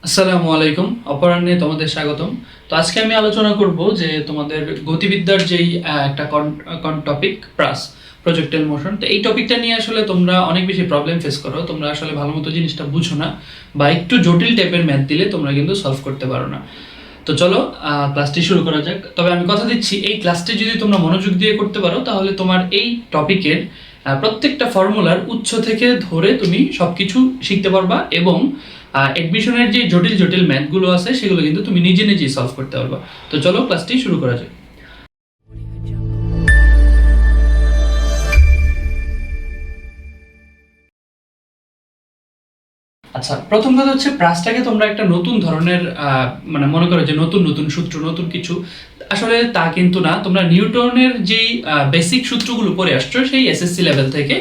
আসসালামু আলাইকুম, অপরাহ্নে তোমাদের স্বাগতম। তো আজকে আমি আলোচনা করব যে তোমাদের গতিবিদ্যার যেই একটা টপিক প্রাস প্রজেক্টাইল মোশন। তো এই টপিকটা নিয়ে আসলে তোমরা অনেক বেশি প্রবলেম ফেস করো, তোমরা আসলে ভালো মতো জিনিসটা বুঝো না বা একটু জটিল টাইপের ম্যাথ দিলে তোমরা কিন্তু সলভ করতে পারো না। তো চলো ক্লাসটি শুরু করা যাক। তবে আমি কথা দিচ্ছি, এই ক্লাসটি যদি তোমরা মনোযোগ দিয়ে করতে পারো তাহলে তোমার এই টপিকের প্রত্যেকটা ফর্মুলার উৎস থেকে ধরে তুমি সবকিছু শিখতে পারবা এবং এডমিশনের যে জটিল জটিল ম্যাথগুলো আছে সেগুলো কিন্তু তুমি নিজে নিজেই সলভ করতে পারবা। তো চলো ক্লাসটি শুরু করা যাক। আচ্ছা, প্রথম কথা হচ্ছে প্রাসটাকে তোমরা একটা নতুন ধরনের মানে মনে করো যে নতুন নতুন সূত্র, নতুন কিছু, আসলে তা কিন্তু না। তোমরা নিউটনের যেই বেসিক সূত্রগুলো পড়ে আসছো সেই এসএসসি লেভেল থেকে,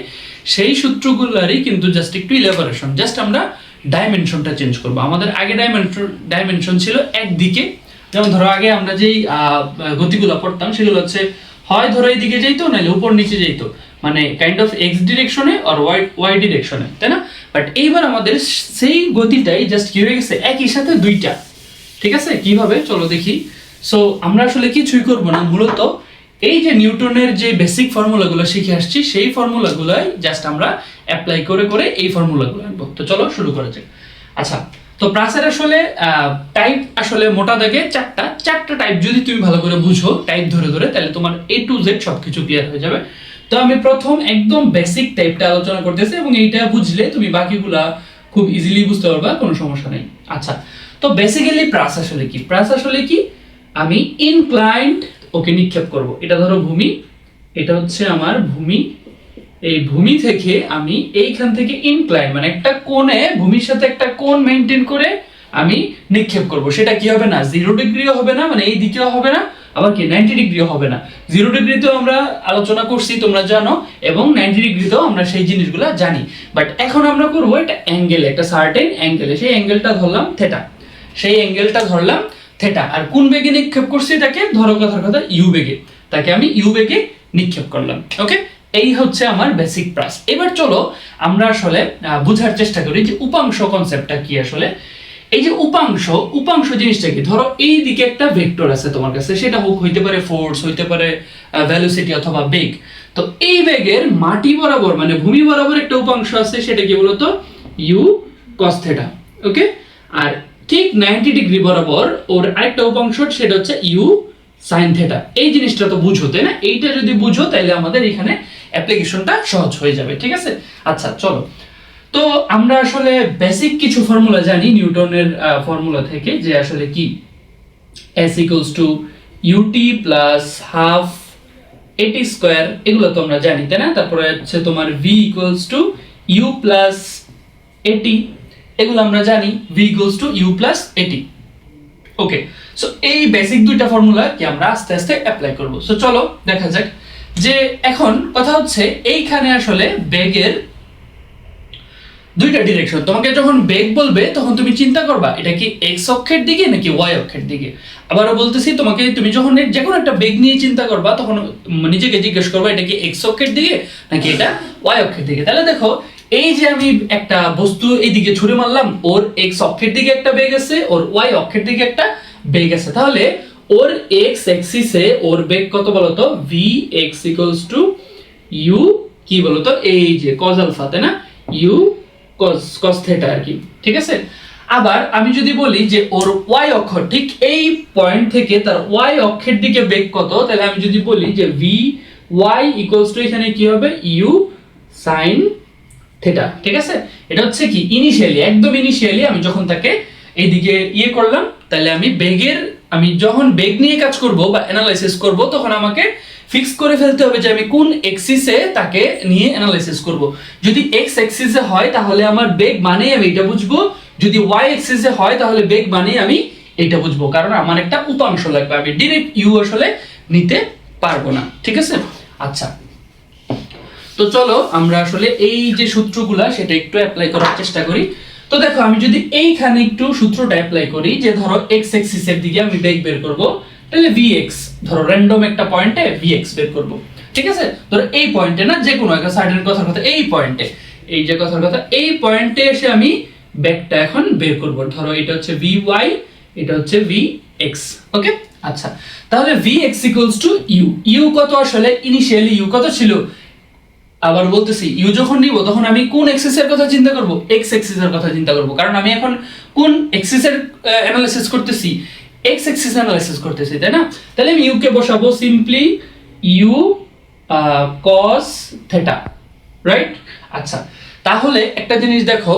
সেই সূত্রগুলোরই কিন্তু জাস্ট একটু ইলাবোরেশন, জাস্ট আমরা ডাইমেনশনটা চেঞ্জ করবো। আমাদের আগে ডাইমেনশন ছিল একদিকে, যেমন ধরো আগে আমরা যেই গতিগুলো পড়তাম সেগুলো হচ্ছে হয় ধরো এইদিকে যাইতো, নাহলে উপর নিচে যাইতো, মানে কাইন্ড অফ এক্স ডিরেকশনে আর ওয়াই ডিরেকশনে, তাই না? বাট এইবার আমাদের সেই গতিটাই জাস্ট কি হয়ে গেছে, একই সাথে দুইটা। ঠিক আছে, কিভাবে চলো দেখি। সো আমরা আসলে কিছুই করব না, মূলত এই যে নিউটনের যে বেসিক ফর্মুলাগুলো শিখে আসছি সেই ফর্মুলাগুলোই জাস্ট আমরা অ্যাপ্লাই করে করে এই ফর্মুলাগুলো আনবো। তো চলো শুরু করা যাক। আচ্ছা, তো প্রাসের আসলে টাইপ আসলে মোটা দাগে চারটা টাইপ যদি তুমি ভালো করে বুঝো টাইপ ধরে ধরে, তাহলে তোমার A to Z সবকিছু ক্লিয়ার হয়ে যাবে। তো আমি প্রথম একদম বেসিক টাইপটা আলোচনা করতেছি এবং এইটা বুঝলে তুমি বাকিগুলা খুব ইজিলি বুঝতে পারবা, কোনো সমস্যা নেই। আচ্ছা, তো বেসিক্যালি প্রাস আসলে কি? প্রাস আসলে কি, আমি ইনক্লাইন্ড ওকে নিক্ষেপ করব। এটা ধরো ভূমি, এটা হচ্ছে আমার ভূমি। এই ভূমি থেকে আমি এইখান থেকে ইনক্লাইন মানে একটা কোণে, ভূমির সাথে একটা কোণ মেইনটেইন করে আমি নিক্ষেপ করব। সেটা কি হবে না, 0 ডিগ্রিও হবে না, মানে এই দিকেও হবে না, আবার কি 90 ডিগ্রিও হবে না। 0 ডিগ্রিতেও আমরা আলোচনা করছি, তোমরা জানো, এবং 90 ডিগ্রিতেও আমরা সেই জিনিসগুলো জানি। বাট এখন আমরা করব একটা অ্যাঙ্গেল, একটা সার্টেন অ্যাঙ্গেলে। সেই অ্যাঙ্গেলটা ধরলাম থেটা, সেই অ্যাঙ্গেলটা ধরলাম থেটা। আর কোন বেগে নিক্ষেপ করছি তাকে, ধরো কথার কথা ইউ বেগে, তাকে আমি ইউ বেগে নিক্ষেপ করলাম। ওকে, এই হচ্ছে আমার বেসিক প্রাস। এবার চলো আমরা আসলে বোঝার চেষ্টা করি যে উপাংশ কনসেপ্টটা কি আসলে। এই যে উপাংশ জিনিসটা কি, ধরো এই দিকে একটা ভেক্টর আছে তোমার কাছে, সেটা হইতে পারে ফোর্স, হইতে পারে ভেলোসিটি অথবা বেগ। তো এই বেগের মাটি বরাবর মানে ভূমি বরাবর একটা উপাংশ আছে, সেটা কি বলতো, ইউ কস থেটা। ওকে, আর ঠিক 90 ডিগ্রি বরাবর ওর আরেকটা উপাংশ, সেটা হচ্ছে ইউ সাইন থেটা। এই জিনিসটা তো বুঝো, তাই না? এইটা যদি বুঝো তাহলে আমাদের এখানে অ্যাপ্লিকেশনটা সহজ হয়ে যাবে। ঠিক আছে, আচ্ছা চলো। তো আমরা আসলে বেসিক কিছু ফর্মুলা জানি নিউটনের ফর্মুলা থেকে, যে আসলে কি s equals to ut plus half at square, এগুলো তো আমরা জানি, তাই না? তারপরে হচ্ছে তোমার v equals to u plus at, এগুলো আমরা জানি, v equals to u plus at. Okay, so এই বেসিক দুইটা ফর্মুলা কি আমরা আস্তে আস্তে অ্যাপ্লাই করব। সো চলো দেখা যাক। যে এখন কথা হচ্ছে এইখানে আসলে বেগের দুইটা ডিরেকশন। তোমাকে যখন বেগ বলবে তখন তুমি চিন্তা করবা এটা কি এক্স অক্ষের দিকে নাকি ওয়াই অক্ষের দিকে। আবারও বলতেছি তোমাকে, তুমি যখন যে কোনো একটা বেগ নিয়ে চিন্তা করবা তখন নিজেকে জিজ্ঞেস করবা এটা কি এক্স অক্ষের দিকে নাকি এটা ওয়াই অক্ষের দিকে। তাহলে দেখো, এই যে আমি একটা বস্তু এইদিকে ছুড়ে মারলাম, ওর এক্স অক্ষের দিকে একটা বেগ আছে, ওর ওয়াই অক্ষের দিকে একটা বেগ আছে। তাহলে ওর এক্স অ্যাক্সিসে ওর বেগ কত বলতো, v x equals to u কি বলতো, এই যে কজ আলফা, তাই না, ইউ cos থিটা আর কি। ঠিক আছে, আবার আমি যদি বলি যে ওর y অক্ষ ঠিক এই পয়েন্ট থেকে তার y অক্ষের দিকে বেগ কত, তাহলে আমি যদি বলি যে v y ইকুয়ালস টু এখানে কি হবে, u sin থিটা। ঠিক আছে, এটা হচ্ছে কি ইনিশিয়ালি, একদম ইনিশিয়ালি আমি যখন তাকে এইদিকে করলাম, তাহলে আমি যখন বেগ নিয়ে কাজ করব বা অ্যানালাইসিস করব, তখন আমাকে ফিক্স করে ফেলতে হবে যে আমি কোন এক্সিসে তাকে নিয়ে অ্যানালাইসিস করব। যদি এক্স এক্সিসে হয় তাহলে আমার বেগ মানেই আমি এটা বুঝবো, যদি ওয়াই এক্সিসে হয় তাহলে বেগ মানেই আমি এটা বুঝবো, কারণ আমার একটা উপাংশ লাগবে, আমি ডাইরেক্ট ইউ আসলে নিতে পারবো না। ঠিক আছে, আচ্ছা, তো চলো আমরা আসলে এই যে সূত্রগুলা সেটা একটু অ্যাপ্লাই করার চেষ্টা করি। তো দেখো, আমি যদি এইখানে একটু সূত্রটা অ্যাপ্লাই করি, যে ধরো এক্স এক্সিসের দিকে আমি বেগ বের করব, তাহলে vx, ধরো র্যান্ডম একটা পয়েন্টে vx বের করব। ঠিক আছে, ধরো এই পয়েন্টে না, যে কোনো একটা সাইডের কথার কথা এই পয়েন্টে, এই যে কথার কথা এই পয়েন্টে এসে আমি ব্যাকটা এখন বের করব। ধরো এটা হচ্ছে vy, এটা হচ্ছে vx। ওকে, আচ্ছা, তাহলে vx ইকুয়ালস টু u কত, আসলে ইনিশিয়ালি u কত ছিল, আবার বলতেছি u যখন নিব তখন আমি কোন এক্সিস এর কথা চিন্তা করব, x এক্সিস এর কথা চিন্তা করব, কারণ আমি এখন কোন এক্সিস এর অ্যানালিসিস করতেছি, x এক্সিস অ্যানালিসিস করতেছি, তাই না? তাহলে আমি u কে বসাবো simply u cos theta, right? আচ্ছা, তাহলে একটা জিনিস দেখো,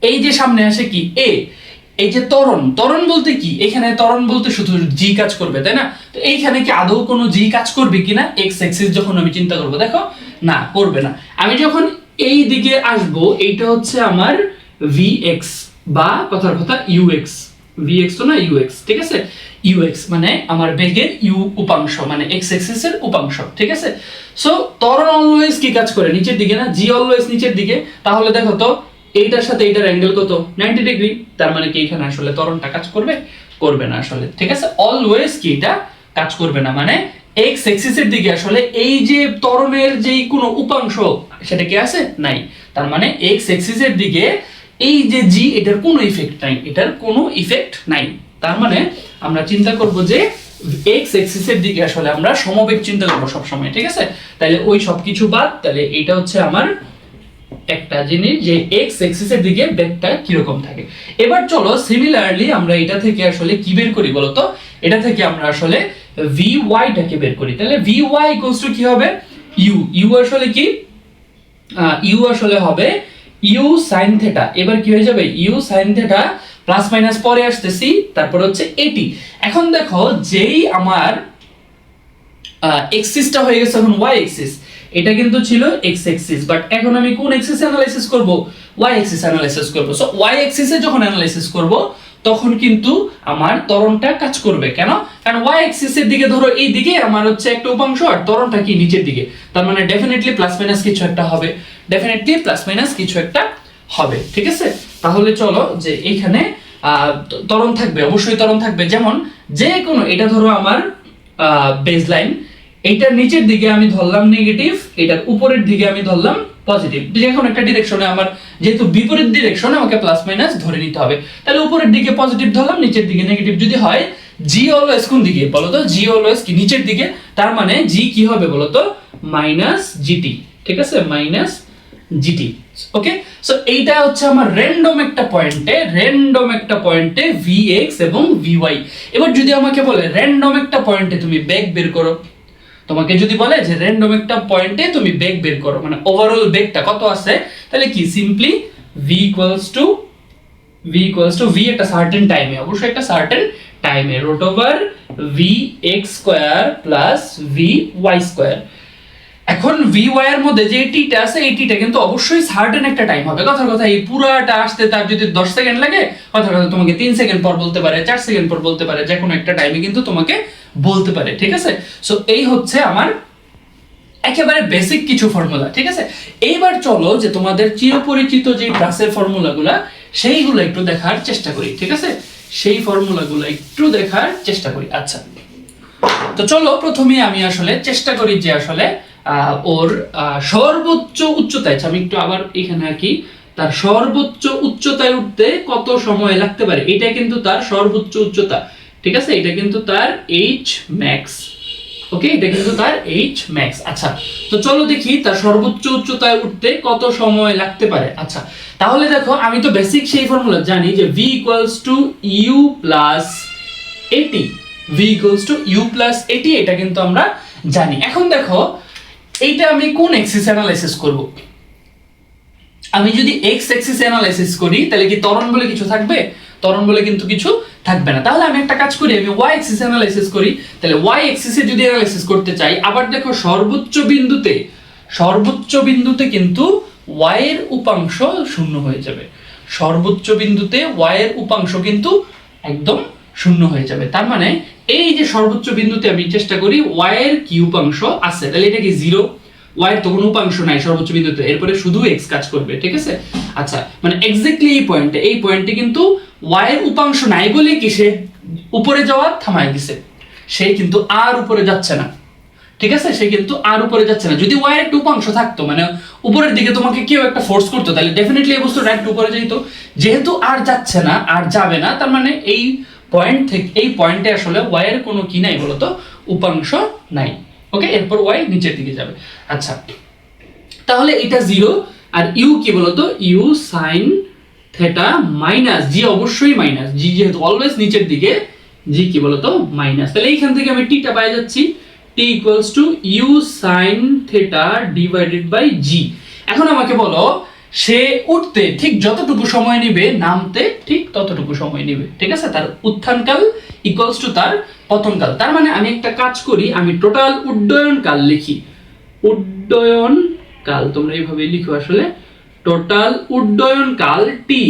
এই যে সামনে আসে কি a, এই যে ত্বরণ বলতে কি, এখানে ত্বরণ বলতে শুধু g কাজ করবে, তাই না? তো এইখানে কি আদৌ কোনো g কাজ করবে কিনা x অ্যাক্সিস যখন আমি চিন্তা করব, দেখো না, করবে না। আমি যখন এই দিকে আসব, এইটা হচ্ছে আমার vx বা কথার কথা ux, vx তো না ux, ঠিক আছে? ux মানে আমার বেগের u উপাংশ, মানে x অ্যাক্সিস এর উপাংশ, ঠিক আছে? সো ত্বরণ অলওয়েজ কি কাজ করে, নিচের দিকে না, g অলওয়েজ নিচের দিকে। তাহলে দেখো তো এইটার সাথে এইটার অ্যাঙ্গেল কত, 90 ডিগ্রি। তার মানে কি এখানে আসলে ত্বরণটা কাজ করবে, করবে না আসলে, ঠিক আছে? অলওয়েজ কি এটা কাজ করবে না, মানে x অ্যাক্সিস এর দিকে আসলে এই যে ত্বরণের যেই কোনো উপাংশ সেটা কি আছে, নাই। তার মানে x অ্যাক্সিস এর দিকে এই যে g, এটার কোনো ইফেক্ট নাই, এটার কোনো ইফেক্ট নাই। তার মানে আমরা চিন্তা করব যে x অ্যাক্সিস এর দিকে আসলে আমরা সমবেগ চিন্তা করব সব সময়, ঠিক আছে? তাহলে ওই সব কিছু বাদ, তাহলে এটা হচ্ছে আমার একটা জিনিস যে x অ্যাক্সিস এর দিকে বেগটা কি রকম থাকে। এবার চলো সিমিলারলি আমরা এটা থেকে আসলে কি বের করি বলতো, এটা থেকে আমরা আসলে vy টাকে বের করি। তাহলে vy ইকুয়ালস টু কি হবে, u আসলে কি, u আসলে হবে u sin থিটা। এবার কি হয়ে যাবে, u sin theta plus minus পরে আসতেছি, তারপর হচ্ছে এটি। এখন দেখো যেই আমার এক্সিসটা হয়ে গেছে এখন y এক্সিস, এটা কিন্তু ছিল x এক্সিস, বাট এখন আমি কোন এক্সিস অ্যানালাইসিস করব, y এক্সিস অ্যানালাইসিস করব। সো y এক্সিসে যখন অ্যানালাইসিস করব তখন কিন্তু আমার ত্বরণটা কাজ করবে। কেন? কারণ y এক্সিসের দিকে ধরো এই দিকে আমার হচ্ছে একটা উপাংশ, আর ত্বরণটা কি নিচের দিকে, তার মানে ডেফিনেটলি প্লাস মাইনাস কিছু একটা হবে, ডেফিনেটলি প্লাস মাইনাস কিছু একটা হবে, ঠিক আছে? তাহলে চলো যে এইখানে ত্বরণ থাকবে, অবশ্যই ত্বরণ থাকবে। যেমন যে কোনো, এটা ধরো আমার বেসলাইন, এইটার নিচের দিকে আমি ধরলাম নেগেটিভ, এটার উপরের দিকে আমি ধরলাম পজিটিভ। যে কোনো একটা ডিরেকশনে আমার যেহেতু বিপরীত ডিরেকশন, আমাকে প্লাস মাইনাস ধরে নিতে হবে। তাহলে উপরের দিকে পজিটিভ ধরলাম, নিচের দিকে নেগেটিভ যদি হয়, জি অলওয়েজ কোন দিকে বলো তো, জি অলওয়েজ কি নিচের দিকে। তার মানে জি কি হবে বলো তো, মাইনাস জিটি, ঠিক আছে? Minus GT. ওকে, সো এইটা হচ্ছে আমার র্যান্ডম একটা পয়েন্টে vx এবং vy। এবার যদি আমাকে বলে র্যান্ডম একটা পয়েন্টে তুমি বেগ বের করো, তোমাকে যদি বলে যে র্যান্ডম একটা পয়েন্টে তুমি বেগ বের করো, মানে ওভারঅল বেগটা কত আছে, তাহলে কি simply v equals to v একটা সার্টেন টাইমে, অবশ্যই একটা সার্টেন টাইমে, root over vx square plus vy square. এখন vy এর মধ্যে যে টিটা আছে, এই টিটা কিন্তু অবশ্যই সার্টেন একটা টাইম হবে। কথার কথা এই পুরাটা আসতে তার যদি 10 সেকেন্ড লাগে, কথার কথা তোমাকে 3 সেকেন্ড পর বলতে পারে, 4 সেকেন্ড পর বলতে পারে, যে কোনো একটা টাইমে কিন্তু তোমাকে বলতে পারে, ঠিক আছে? সো এই হচ্ছে আমার একেবারে বেসিক কিছু ফর্মুলা, ঠিক আছে? এইবার চলো যে তোমাদের চিরপরিচিত যে ক্লাসের ফর্মুলাগুলা, সেইগুলো একটু দেখার চেষ্টা করি, ঠিক আছে? সেই ফর্মুলাগুলো একটু দেখার চেষ্টা করি। আচ্ছা, তো চলো প্রথমে আমি আসলে চেষ্টা করি যে আসলে ওর সর্বোচ্চ উচ্চতায়, আমি একটু আবার এখানে আঁকি, তার সর্বোচ্চ উচ্চতায় উঠতে কত সময় লাগতে পারে। এটা কিন্তু তার সর্বোচ্চ উচ্চতা, ঠিক আছে? এটা কিন্তু তার h max। ওকে, এটা কিন্তু তার h max। আচ্ছা, তো চলো দেখি তার সর্বোচ্চ উচ্চতায় উঠতে কত সময় লাগতে পারে। আচ্ছা, তাহলে দেখো আমি তো বেসিক সেই ফর্মুলা জানি যে v equals to u plus at, v equals to u plus at, এটা কিন্তু আমরা জানি। এখন দেখো এইটা আমি কোন এক্সিস অ্যানালাইসিস করব, আমি যদি x অ্যাক্সিস অ্যানালাইসিস করি তাহলে কি ত্বরণ বলে কিছু থাকবে? ত্বরণ বলে কিন্তু কিছু থাকবে না। তাহলে আমি একটা কাজ করি, আমি y অ্যাক্সিস অ্যানালাইসিস করি। তাহলে y অ্যাক্সিসে যদি অ্যানালাইসিস করতে চাই, আবার দেখো সর্বোচ্চ বিন্দুতে কিন্তু y এর উপাংশ শূন্য হয়ে যাবে। সর্বোচ্চ বিন্দুতে y এর উপাংশ কিন্তু একদম শূন্য হয়ে যাবে। তার মানে এই যে সর্বোচ্চ বিন্দুতে আমি চেষ্টা করি y এর কি উপাংশ আছে, তাহলে এটা কি 0, y এর তো কোনো উপাংশ নাই সর্বোচ্চ বিন্দুতে, এরপরে শুধু x কাজ করবে, ঠিক আছে? আচ্ছা, মানে এক্স্যাক্টলি এই পয়েন্টে কিন্তু y এর উপাংশ নাই বলে কি সে উপরে যাওয়া থামায় দিছে, সে কিন্তু আর উপরে যাচ্ছে না, ঠিক আছে, সে কিন্তু আর উপরে যাচ্ছে না। যদি ওয়াই এর একটা উপাংশ থাকতো, মানে উপরের দিকে তোমাকে কেউ একটা ফোর্স করতো, তাহলে ডেফিনেটলি এই বস্তুটা একটু উপরে যেত। যেহেতু আর যাচ্ছে না, আর যাবে না, তার মানে এই পয়েন্ট থেকে এই পয়েন্টে আসলে ওয়াই এর কোনো কি নাই বলতো, উপাংশ নাই। ওকে, এরপর ওয়াই নিচের দিকে যাবে। আচ্ছা, তাহলে এটা 0, আর ইউ কি বলতো, ইউ সাইন থেটা মাইনাস জি, অবশ্যই মাইনাস জি, যেহেতু অলওয়েজ নিচের দিকে, জি কি বলতো মাইনাস। তাহলে এইখান থেকে আমি টিটা পাই যাচ্ছি, T equals to U sine theta divided by G. এখন আমাকে বলো, সে উঠতে ঠিক যতটুকু সময় নেবে, নামতে ঠিক ততটুকু সময় নেবে। ঠিক আছে, তার উত্থানকাল ইকুয়ালস টু তার পতনকাল। তার মানে আমি একটা কাজ করি, আমি টোটাল উড্ডয়ন কাল লিখি। উড্ডয়ন কাল তোমরা এইভাবে লিখো, আসলে টোটাল উড্ডয়ন কাল টি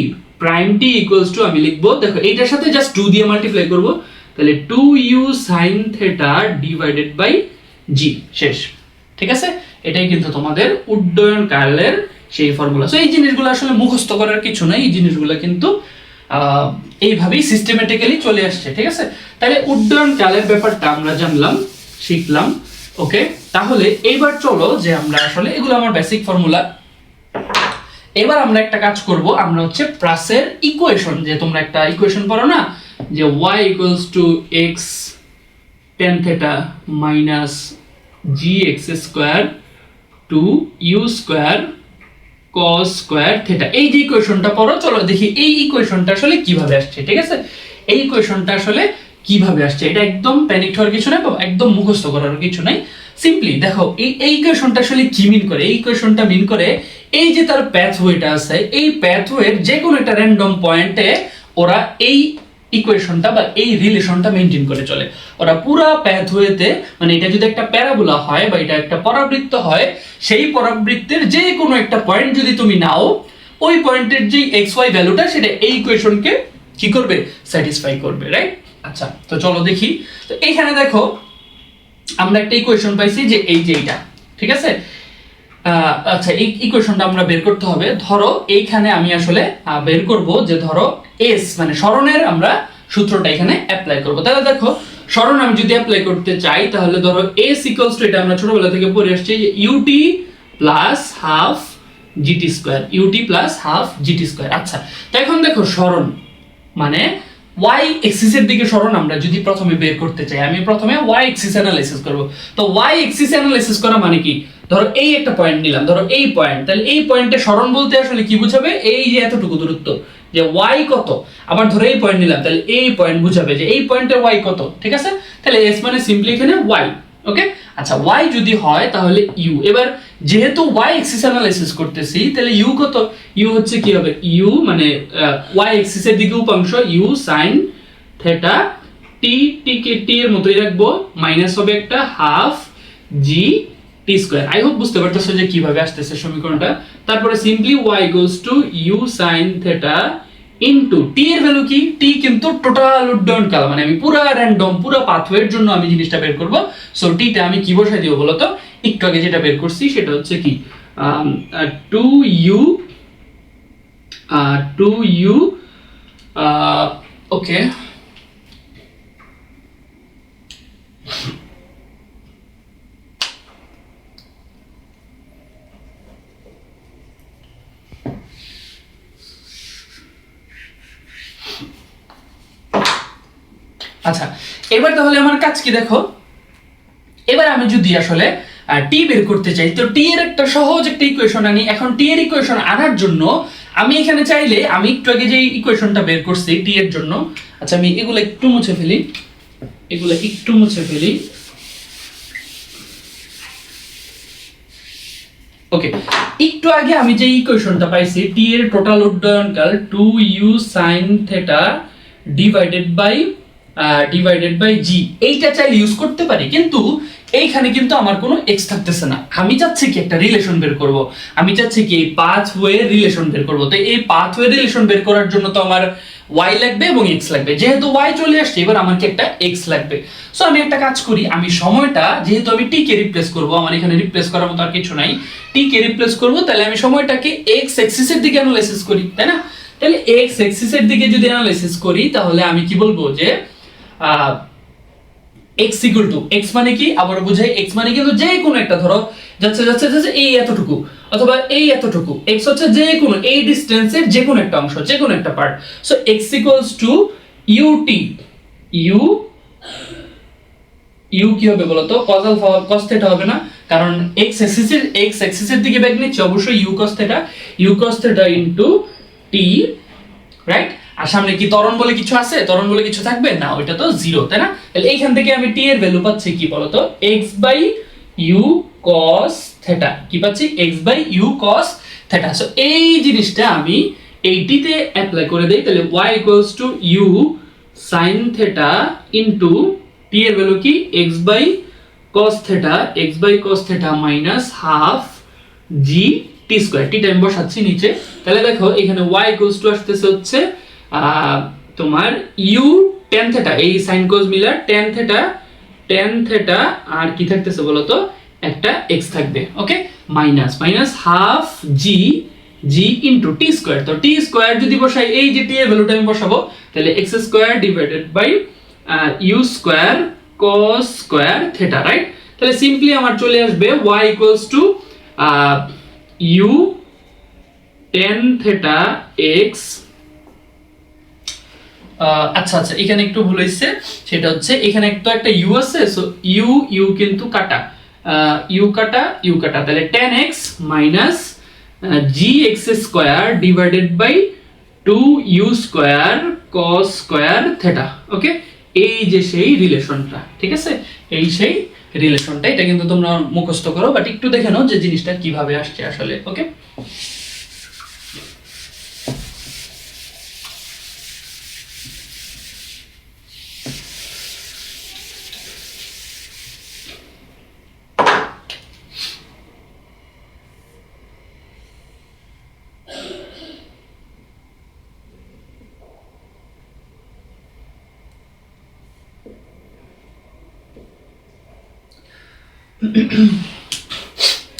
প্রাইম টি ইকুয়ালস টু, আমি লিখবো, দেখো এইটার সাথে জাস্ট 2 দিয়ে মাল্টিপ্লাই করব, তাহলে 2u sin theta divided by G, শেষ। ঠিক আছে, এটাই কিন্তু তোমাদের উড্ডয়ন কালের সেই ফর্মুলা। সো এই জিনিসগুলো আসলে মুখস্থ করার কিছু নাই, এই জিনিসগুলো কিন্তু এইভাবেই সিস্টেমেটিক্যালি চলে আসছে। ঠিক আছে, তাহলে উড্ডয়ন কালের ব্যাপারটা আমরা জানলাম, শিখলাম। ওকে, তাহলে এইবার চলো যে আমরা আসলে, এগুলো আমার বেসিক ফর্মুলা। এবার আমরা একটা কাজ করব, আমরা হচ্ছে প্রাসের ইকুয়েশন, যে তোমরা একটা ইকুয়েশন পড়ো না, যে y equals to x tan theta minus gx square to u square cos square theta, এই যে ইকুয়েশনটা পড়ো, চলো দেখি এই ইকুয়েশনটা আসলে কিভাবে আসছে। ঠিক আছে, এই ইকুয়েশনটা আসলে কিভাবে আসছে, এটা একদম প্যানিক হওয়ার কিছু নাই, একদম মুখস্থ করার কিছু নাই। সিম্পলি দেখো এই ইকুয়েশনটা আসলে কি মিন করে, এই ইকুয়েশনটা মিন করে এই যে তার প্যাথওয়েটা আছে, এই প্যাথওয়ের যে কোনো একটা র্যান্ডম পয়েন্টে ওরা এই ইকুয়েশনটা বা এই রিলেশনটা মেইনটেইন করে চলে। ওরা পুরো প্যাথওয়েতে, মানে এটা যদি একটা প্যারাবোলা হয় বা এটা একটা পরাবৃত্ত হয়, সেই পরাবৃত্তের যে কোনো একটা পয়েন্ট যদি তুমি নাও, ওই পয়েন্টের যে এক্স ওয়াই ভ্যালুটা, সেটা এই ইকুয়েশনকে কি করবে, স্যাটিসফাই করবে, রাইট? আচ্ছা, তো চলো দেখি। তো এইখানে দেখো আমরা একটা ইকুয়েশন পাইছি, যে এই যে এইটা, ঠিক আছে। আচ্ছা, এই ইকুয়েশনটা আমরা বের করতে হবে। ধরো এইখানে আমি আসলে বের করব, যে ধরো এস মানে সরণের আমরা সূত্রটা এখানে অ্যাপ্লাই করব। তাহলে দেখো, সরণ আমি যদি অ্যাপ্লাই করতে চাই, তাহলে ধরো এস ইকুয়ালস টু, এটা আমরা ছোটবেলা থেকে পড়ে আসছি, যে ut plus half gt square, ut plus half gt square. আচ্ছা, তো এখন দেখো সরণ মানে y এক্সিসের দিকে সরণ আমরা যদি প্রথমে বের করতে চাই, আমি প্রথমে y এক্সিস অ্যানালাইসিস করব। তো y এক্সিস অ্যানালাইসিস করা মানে কি, ধরো এই একটা পয়েন্ট নিলাম, ধরো এই পয়েন্ট, তাহলে এই পয়েন্টে সরণ বলতে আসলে কি বুঝাবে, এই যে এতটুকু দূরত্ব, যে y কত। আবার ধরো এই পয়েন্ট নিলাম, তাহলে এই পয়েন্ট বুঝাবে যে এই পয়েন্টের y কত। ঠিক আছে, তাহলে s মানে সিম্পলি এখানে y। ওকে, আচ্ছা, y যদি হয় তাহলে u। এবার যেহেতু y এক্সিস অ্যানালাইসিস করতেছি, তাহলে u কত, u হচ্ছে কি হবে, u মানে y এক্সিসের দিকে উপাংশ u sin থিটা, t কে t এর মতই রাখবো, মাইনাস হবে একটা half g t square. I hope বুঝতে পারতেছো যে কিভাবে আসতেছে সমীকরণটা। তারপরে simply y equals to u sin theta into t এর ভ্যালু কি, t কিন্তু টোটাল উড্ডয়ন কাল, মানে আমি পুরো র্যান্ডম পুরো পাথওয়ের জন্য আমি জিনিসটা বের করব। সো t টা আমি কি বসাই দিব বলো তো, একটু আগে যেটা বের করছি সেটা হচ্ছে কি 2u ওকে, আচ্ছা, এবার তাহলে আমার কাজ কি দেখো, এবার আমি যদি আসলে টি বের করতে চাই, তো টি এর একটা সহজ একটা ইকুয়েশন আনি। এখন টি এর ইকুয়েশন আনার জন্য আমি এখানে চাইলে, আমি একটু আগে যে ইকুয়েশনটা বের করছি টি এর জন্য, আচ্ছা আমি এগুলো একটু মুছে ফেলি, ওকে। একটু আগে আমি যে ইকুয়েশনটা পাইছি, টি এর টোটাল উড্ডয়নকাল 2u sin theta divided by G, এইটা চাইলে ইউজ করতে পারি, কিন্তু এইখানে কিন্তু আমার কোনো এক্স থাকতেছে না। আমি চাচ্ছি কি একটা রিলেশন বের করব, আমি চাচ্ছি কি এই পাথওয়ে রিলেশন বের করব। তো এই পাথওয়ে রিলেশন বের করার জন্য তো আমার y লাগবে এবং x লাগবে। যেহেতু y চলে আসছে, এবার আমার কি একটা x লাগবে। সো আমি একটা কাজ করি, আমি সময়টা, যেহেতু আমি t কে রিপ্লেস করব, আমার এখানে রিপ্লেস করার মতো আর কিছু নাই, t কে রিপ্লেস করব, তাহলে আমি সময়টাকে x অ্যাক্সিসের দিকে অ্যানালাইসিস করি, তাই না? তাহলে x অ্যাক্সিসের দিকে যদি অ্যানালাইসিস করি, তাহলে আমি কি বলবো, যে x ইকুয়াল টু x মানে কি আবার বুঝাই x মানে কিন্তু যে কোনো একটা ধরো যাচ্ছে যাচ্ছে যাচ্ছে এই এতটুকু অথবা এই এতটুকু x হচ্ছে যে কোনো এই ডিসটেন্সের যে কোনো একটা অংশ যে কোনো একটা part so x equals to ut u কি হবে বলো তো cos আলফা cos থিটা হবে না কারণ x অ্যাক্সিসের দিকে বেগ নিচ্ছে অবশ্যই u cos theta into t right আর সামনে কি ত্বরণ বলে কিছু আছে ত্বরণ বলে কিছু থাকবে না ওইটা তো জিরো তাই না তাহলে এইখান থেকে আমি t এর ভ্যালু পাচ্ছি কি বলতো x by u cos theta কি পাচ্ছি x by u cos theta so এই জিনিসটা আমি এই t তে অ্যাপ্লাই করে দেই তাহলে y equals to u sin theta into t এর ভ্যালু কি x by cos theta minus half g t square t time বসাচ্ছি নিচে তাহলে দেখো এখানে y ইকুয়ালস টু আসতেছে হচ্ছে তোমার u tan থিটা এই sin cos মিলার tan থিটা আর কি থাকতেছে বলো তো একটা x থাকবে okay minus half g into t square তো t স্কয়ার যদি বসাই এই যে t এর ভ্যালুটা আমি বসাবো তাহলে x square divided by u square cos square theta right তাহলে সিম্পলি আমার চলে আসবে y equals to u tan theta x আচ্ছা এখানে একটু ভুল হইছে সেটা হচ্ছে এখানে একটা u আছে সো u কিন্তু কাটা u কাটা তাহলে tan x minus gx square divided by 2u square cos square theta okay এই যে সেই রিলেশনটা ঠিক আছে এই সেই রিলেশনটা এটা কিন্তু তোমরা মুখস্থ করো বাট একটু দেখে নাও যে জিনিসটা কিভাবে আসছে আসলে ওকে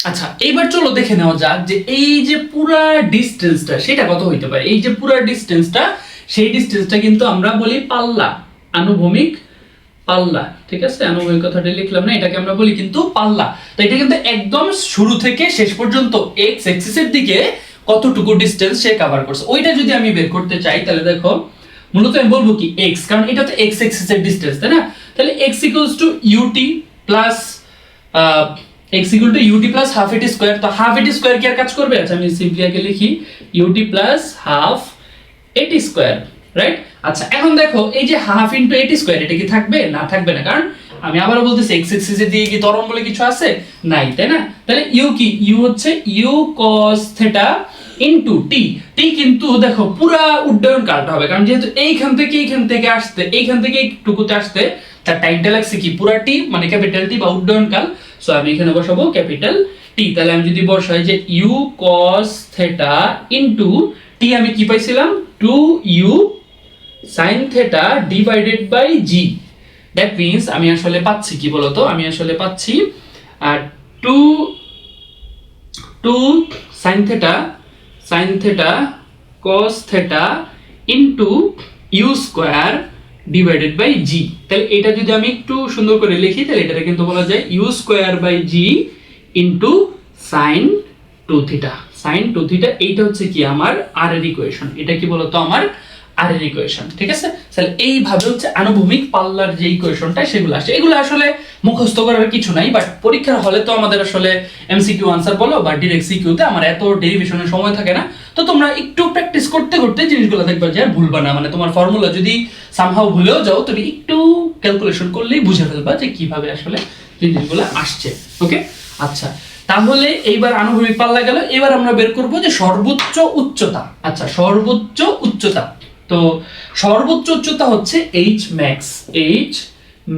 আচ্ছা এবার চলো দেখে নেওয়া যাক যে এই যে পুরা ডিসটেন্সটা সেটা কত হইতে পারে এই যে পুরা ডিসটেন্সটা সেই ডিসটেন্সটা কিন্তু আমরা বলি পাল্লা আনুভূমিক পাল্লা ঠিক আছে আনুভূমিক কথাটা লিখলাম না এটাকে আমরা বলি কিন্তু পাল্লা তো এটা কিন্তু একদম শুরু থেকে শেষ পর্যন্ত x অ্যাক্সিসের দিকে কতটুকু ডিসটেন্স সে কভার করছে ওইটা যদি আমি বের করতে চাই তাহলে দেখো মূলত আমি বলবো কি x কারণ এটা তো x অ্যাক্সিসের ডিসটেন্স তাই না তাহলে x ut plus x equal to ut plus half at square তো half at square কি আর কাজ করবে আচ্ছা আমি সিম্পলি আগে লিখি ut plus half at square right আচ্ছা এখন দেখো এই যে half into at square এটা কি থাকবে না থাকবে না কারণ আমি আবারো বলতেছি x axis এর দিকে কি ত্বরণ বলে কিছু আছে নাই তাই না তাহলে u কি u হচ্ছে u cos theta into t কিন্তু দেখো পুরা উড্ডয়ন কালটা হবে কারণ যেহেতু এইখান থেকে আসতে এইখান থেকে এইটুকুতে আসতে তার টাইমটা লাগছে কি পুরা t মানে ক্যাপিটাল t বা উড্ডয়ন কাল সো আমি এখানে বসাবো ক্যাপিটাল t তাহলে আমি যদি বসাই যে u cos theta into t আমি কি পাইছিলাম 2u sin theta divided by g that means আমি আসলে পাচ্ছি কি বলতো আমি আসলে পাচ্ছি 2 sin theta cos theta into u square divided by g তাহলে এটা যদি আমি একটু সুন্দর করে লিখি তাহলে এটাকে কিন্তু বলা যায় u square by g into sin 2 theta এইটা হচ্ছে কি আমার r এর ইকুয়েশন এটা কি বলতো আমার r এর ইকুয়েশন ঠিক আছে তাহলে এইভাবে হচ্ছে আনুভূমিক পাল্লার যে ইকুয়েশনটা সেগুলো আসে এগুলো আসলে মুখস্থ করার কিছু নাই বাট পরীক্ষার হলে তো আমাদের আসলে এমসিকিউ আনসার বলো বা ডাইরেক্ট সিকিউতে আমার এত ডেরিভেশনের সময় থাকে না তো তোমরা একটু প্র্যাকটিস করতে করতে জিনিসগুলো দেখবা যে আর ভুলবা না মানে তোমার ফর্মুলা যদি সামহাউ ভুলেও যাও তুমি একটু ক্যালকুলেশন করলেই বুঝে ফেলবা যে কিভাবে আসলে জিনিসগুলো আসছে ওকে আচ্ছা তাহলে এইবার আনুভূমিক পাল্লা গেল এবার আমরা বের করব যে সর্বোচ্চ উচ্চতা আচ্ছা সর্বোচ্চ উচ্চতা তো সর্বোচ্চ উচ্চতা হচ্ছে h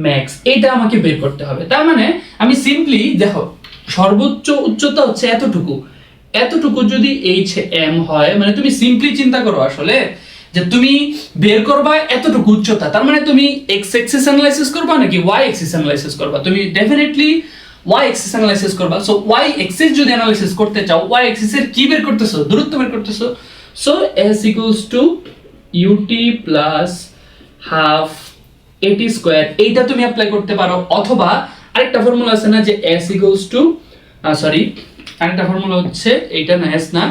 max এটা আমাকে বের করতে হবে তার মানে আমি সিম্পলি দেখো সর্বোচ্চ উচ্চতা হচ্ছে এতটুকু যদি hm হয় মানে তুমি সিম্পলি চিন্তা করো আসলে যে তুমি বের করবা এতটুকু উচ্চতা তার মানে তুমি x অ্যাক্সিস অ্যানালাইসিস করবা নাকি y অ্যাক্সিস অ্যানালাইসিস করবা তুমি ডেফিনেটলি y অ্যাক্সিস অ্যানালাইসিস করবা সো y অ্যাক্সিস যদি অ্যানালাইসিস করতে চাও y অ্যাক্সিস এর কি বের করতেছো দূরত্ব বের করতেছো so s equals to ut plus half এটি স্কয়ার, এইটা তুমি অ্যাপ্লাই করতে পারো, অথবা আরেকটা ফর্মুলা আছে না যে s ইকুয়ালস টু সরি আরেকটা ফর্মুলা হচ্ছে এইটা না, s না,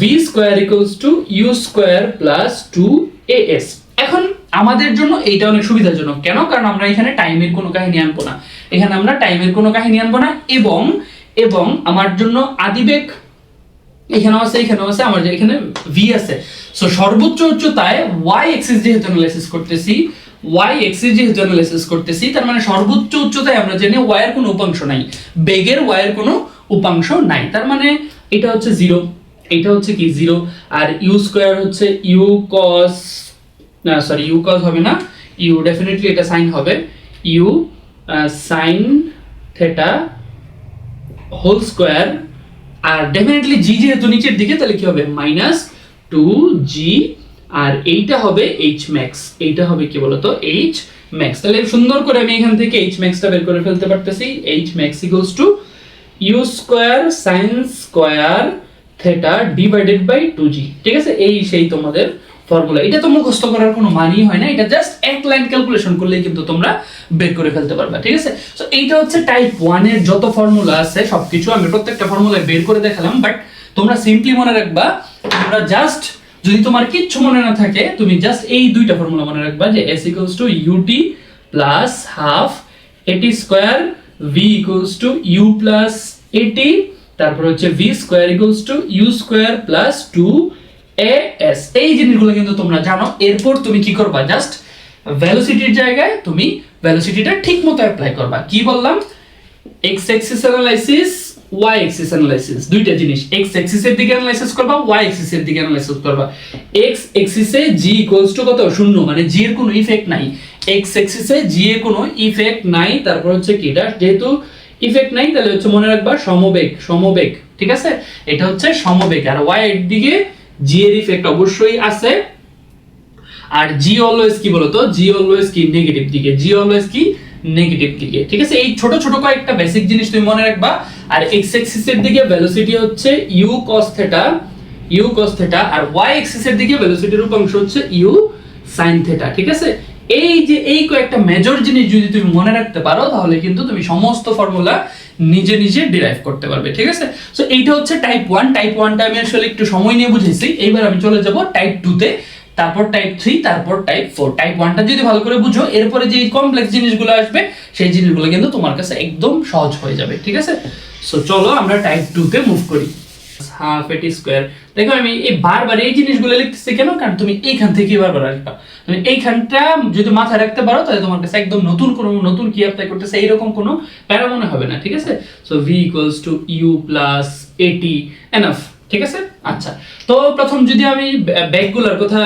v square equals to u square plus 2as। এখন আমাদের জন্য এইটা অনেক সুবিধাজনক, কেন? কারণ আমরা এখানে টাইমের কোনো কাহিনী আনবো না, এখানে আমরা টাইমের কোনো কাহিনী আনবো না, এবং এবং আমার জন্য আদিবেগ এখানেও আছে, এখানেও আছে, আমার যে এখানে v আছে। সো সর্বোচ্চ উচ্চতায় y এক্সিস যেহেতু অ্যানালাইসিস করতেছি, y এক্সিস যেহেতু অ্যানালাইসিস করতেছি, তার মানে সর্বোচ্চ উচ্চতায় আমরা জানি y এর কোনো উপাংশ নাই, বেগের y এর কোনো উপাংশ নাই, তার মানে এটা হচ্ছে 0, এটা হচ্ছে কি 0, আর u স্কয়ার হচ্ছে u cos না সরি u cos হবে না, u ডেফিনেটলি এটা sin হবে, u sin theta whole square, আর ডেফিনেটলি জি যেহেতু নিচের দিকে তাহলে কি হবে -2g, আর এইটা হবে h max, এইটা হবে কি বলতো h max। তাহলে সুন্দর করে আমি এখান থেকে h max টা বের করে ফেলতে পারতেছি, h max equals to u square sin square theta divided by 2g। ঠিক আছে, এই সেই তোমাদের ফর্মুলা। এটা তো মুখস্থ করার কোনো মানেই হয় না, এটা জাস্ট এক লাইন ক্যালকুলেশন করলেই কিন্তু তোমরা বের করে ফেলতে পারবা। ঠিক আছে, সো এইটা হচ্ছে টাইপ 1 এর যত ফর্মুলা আছে সবকিছু আমি প্রত্যেকটা ফর্মুলা বের করে দেখালাম, বাট তোমরা সিম্পলি মনে রাখবা, তোমরা জাস্ট যদি তোমার কিচ্ছু মনে না থাকে তুমি জাস্ট এই দুইটা ফর্মুলা মনে রাখবা যে s equals to ut plus half at square, v equals to u plus at, তারপর হচ্ছে v square equals to u square plus 2as। এই জিনিসগুলো কিন্তু তোমরা জানো। এরপর তুমি কি করবা, জাস্ট ভেলোসিটির জায়গায় তুমি ভেলোসিটিটা ঠিকমতো অ্যাপ্লাই করবা। কি বললাম, x Axis analysis, y Axis analysis, দুইটা জিনিস, x অ্যাক্সিসের দিকে অ্যানালাইসিস করবা, y অ্যাক্সিসের দিকে অ্যানালাইসিস করবা। x অ্যাক্সিসে g ইকুয়ালস টু কত, 0, মানে g এর কোনো ইফেক্ট নাই, x অ্যাক্সিসে g এর কোনো ইফেক্ট নাই। তারপর হচ্ছে কি, এটা যেহেতু ইফেক্ট নাই তাহলে হচ্ছে মনে রাখবা সমবেগ, সমবেগ। ঠিক আছে, এটা হচ্ছে সমবেগ, আর y এর দিকে g এর ইফেক্ট অবশ্যই আছে। আর g অলওয়েজ কি বলতো, g অলওয়েজ কি নেগেটিভ দিকে, g অলওয়েজ কি নেগেটিভ দিকে। ঠিক আছে, এই ছোট ছোট কয়েকটা বেসিক জিনিস তুমি মনে রাখবা। আর x অ্যাক্সিস এর দিকে ভেলোসিটি হচ্ছে u cos theta, u cos theta, আর y অ্যাক্সিস এর দিকে ভেলোসিটির উপাংশ হচ্ছে u sin থিটা। ঠিক আছে, এই যে এই কয়েকটা মেজর জিনিস যদি তুমি মনে রাখতে পারো তাহলে কিন্তু তুমি সমস্ত ফর্মুলা নিজে নিজে ডিরাইভ করতে পারবে। ঠিক আছে, সো এইটা হচ্ছে টাইপ 1। টাইপ 1টা আমি আসলে একটু সময় নিয়ে বুঝেছি, এইবার আমি চলে যাব টাইপ 2 তে, তারপর টাইপ 3, তারপর টাইপ 4। টাইপ 1টা যদি ভালো করে বুঝো, এরপরে যে কমপ্লেক্স জিনিসগুলো আসবে সেই জিনিসগুলো কিন্তু তোমার কাছে একদম সহজ হয়ে যাবে। ঠিক আছে, সো চলো আমরা টাইপ 2 তে মুভ করি। হাফ এটি স্কয়ার, দেখো আমি এই বারবার এই জিনিসগুলো লিখতেছি কেন, কারণ তুমি এইখান থেকে বারবার আসবা, তুমি এইখানটা যদি মাথায় রাখতে পারো তাহলে তোমার কাছে একদম নতুন কোনো নতুন কি অ্যাপ্লাই করতেছে এইরকম কোনো প্যারা মনে হবে না। ঠিক আছে, so v equals to u plus at, enough. ঠিক আছে, আচ্ছা, তো প্রথম যদি আমি বেগগুলোর কথা,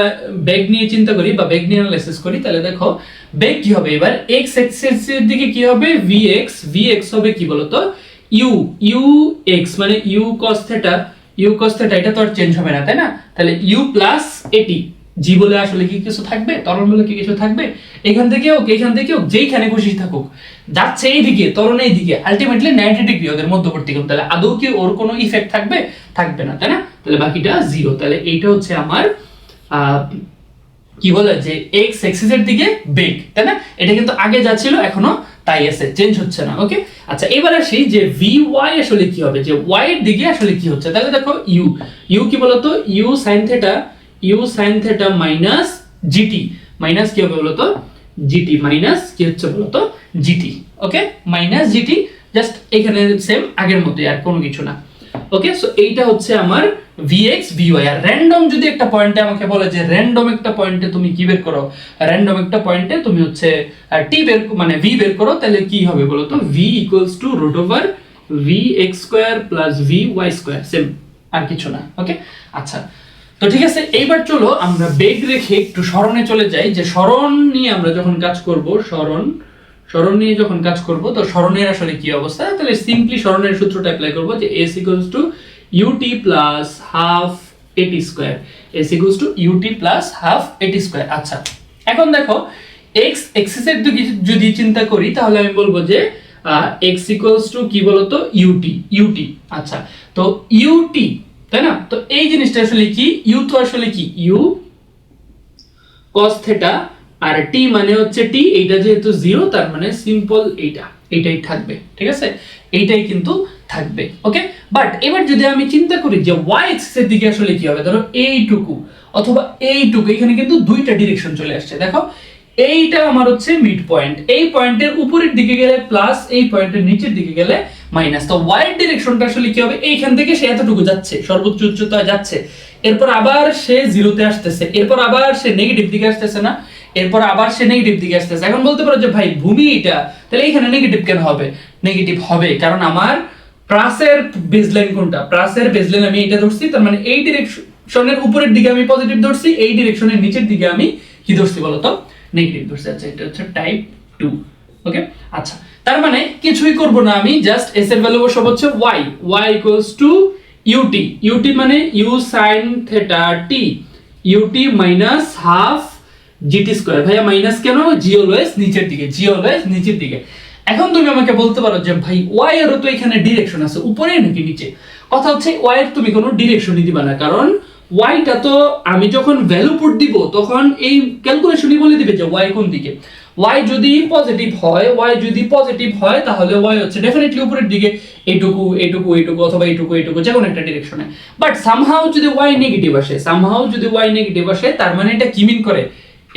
বেগ নিয়ে চিন্তা করি বা বেগ নিয়ে অ্যানালাইসিস করি, তাহলে দেখো বেগ কি হবে, এবার x এক্সিসের দিকে কি হবে, vx হবে কি বলতো u x, মানে u cos theta, u cos theta, এটা তো আর চেঞ্জ হবে না, তাই না? তাহলে u প্লাস at, জি বলে আসলে কি কিছু থাকবে, ত্বরণ বলে কি কিছু থাকবে? এখান থেকে হোক, এখান থেকে হোক, যেইখানে খুশি থাকুক, যাচ্ছে এইদিকে, ত্বরণ এইদিকে, আলটিমেটলি 90 ডিগ্রি ওদের মধ্যবর্তী কোণ, তাহলে আদৌ কি ওর কোনো ইফেক্ট থাকবে? থাকবে না, তাই না? তাহলে বাকিটা 0। তাহলে এইটা হচ্ছে আমার কি বলে যে x এক্সিসের দিকে বেগ, তাই না? এটা কিন্তু আগে যা ছিল এখনো তাই আছে, চেঞ্জ হচ্ছে না। ওকে, আচ্ছা, এবার আসি যে vy আসলে কি হবে, যে y এর দিকে আসলে কি হচ্ছে। তাহলে দেখো u কি বলতো, u sin theta minus gt, minus কি হবে বলতো gt, মাইনাস কি হচ্ছে বলতো gt। ওকে, মাইনাস gt, জাস্ট এখানে সেম আগের মতোই, আর কোনো কিছু না। ওকে, সো এইটা হচ্ছে আমার vx vy। আর র্যান্ডম যদি একটা পয়েন্টে আমাকে বলে যে র্যান্ডম একটা পয়েন্টে তুমি কি বের করো, র্যান্ডম একটা পয়েন্টে তুমি হচ্ছে t বের, মানে v বের করো, তাহলে কি হবে বলো তো, v equals to root over vx square plus vy square, same, আর কিছু না। ওকে, আচ্ছা, তো ঠিক আছে, এইবার চলো আমরা বেগ রেখে একটু সরণে চলে যাই, যে সরণ নিয়ে আমরা যখন কাজ করব, সরণ নিয়ে যখন কাজ করব, তো সরণের আসলে কি অবস্থা। তাহলে সিম্পলি সরণের সূত্রটা অ্যাপ্লাই করব, যে s equals two ut plus half at square, s equals two ut plus half at square. আচ্ছা, এখন দেখো x এক্সিসের দিকে যদি চিন্তা করি তাহলে আমি বলবো যে x ইকুয়ালস টু কি বলতো ut। আচ্ছা, তো ut, তাই না? তো এই জিনিসটা আসলে কি, u তো আসলে কি u cos থিটা আর টি মানে হচ্ছে টি, এইটা যেহেতু 0 তার মানে সিম্পল এইটাই থাকবে, ঠিক আছে, এইটাই কিন্তু থাকবে। ওকে, বাট এবার যদি আমি চিন্তা করি যে y এক্সিস এর দিকে আসলে কি হবে, ধরো এইটুকু অথবা এইটুকু, এখানে কিন্তু দুইটা ডিরেকশন চলে আসছে। দেখো এইটা আমার হচ্ছে মিড পয়েন্ট, এই পয়েন্টের উপরের দিকে গেলে প্লাস, এই পয়েন্টের নিচের দিকে গেলে মাইনাস। তো y এর ডিরেকশনটা আসলে কি হবে, এইখান থেকে সে এতটুকু যাচ্ছে, সর্বোচ্চ উচ্চতায় যাচ্ছে, এরপর আবার সে জিরোতে আসতেছে, এরপর আবার সে নেগেটিভ দিকে আসতেছে না, এরপর আবার সে নেগেটিভ দিকে আসতেছে। এখন বলতে পারো যে ভাই ভূমি এটা, তাহলে এখানে নেগেটিভ কেন হবে? নেগেটিভ হবে কারণ আমার প্লাসের বেসলাইন কোনটা, প্লাসের বেসলাইন আমি এটা ধরছি, তার মানে এই ডিরেকশনের উপরের দিকে আমি পজিটিভ ধরছি, এই ডিরেকশনের নিচের দিকে আমি কি ধরছি বলতো, নেগেটিভ ধরছি। আচ্ছা, এটা হচ্ছে টাইপ 2। ওকে, আচ্ছা, তার মানে কিছুই করব না আমি, জাস্ট s এর ভ্যালু বসাবো হচ্ছে y, y equals two ut, ut মানে u sin theta t, ut minus half gt square. ভাইয়া মাইনাস কেন? g অলওয়েজ নিচের দিকে, g অলওয়েজ নিচের দিকে। এখন তুমি আমাকে বলতে পারো যে ভাই y এরও তো এখানে ডিরেকশন আছে, উপরে নাকি নিচে? কথা হচ্ছে y এর তুমি কোনো ডিরেকশনই দিবা না, কারণ y টা তো আমি যখন ভ্যালু পুট দিব তখন এই ক্যালকুলেশনই বলে দিবে যে y কোন দিকে। y যদি পজিটিভ হয়, y যদি পজিটিভ হয় তাহলে y হচ্ছে ডেফিনেটলি উপরের দিকে, এইটুকু এইটুকু এইটুকু অথবা এইটুকু এইটুকু যে কোনো একটা ডিরেকশনে। বাট সামহাউ যদি y নেগেটিভ আসে, সামহাউ যদি y নেগেটিভ আসে, তার মানে এটা কি মিন করে,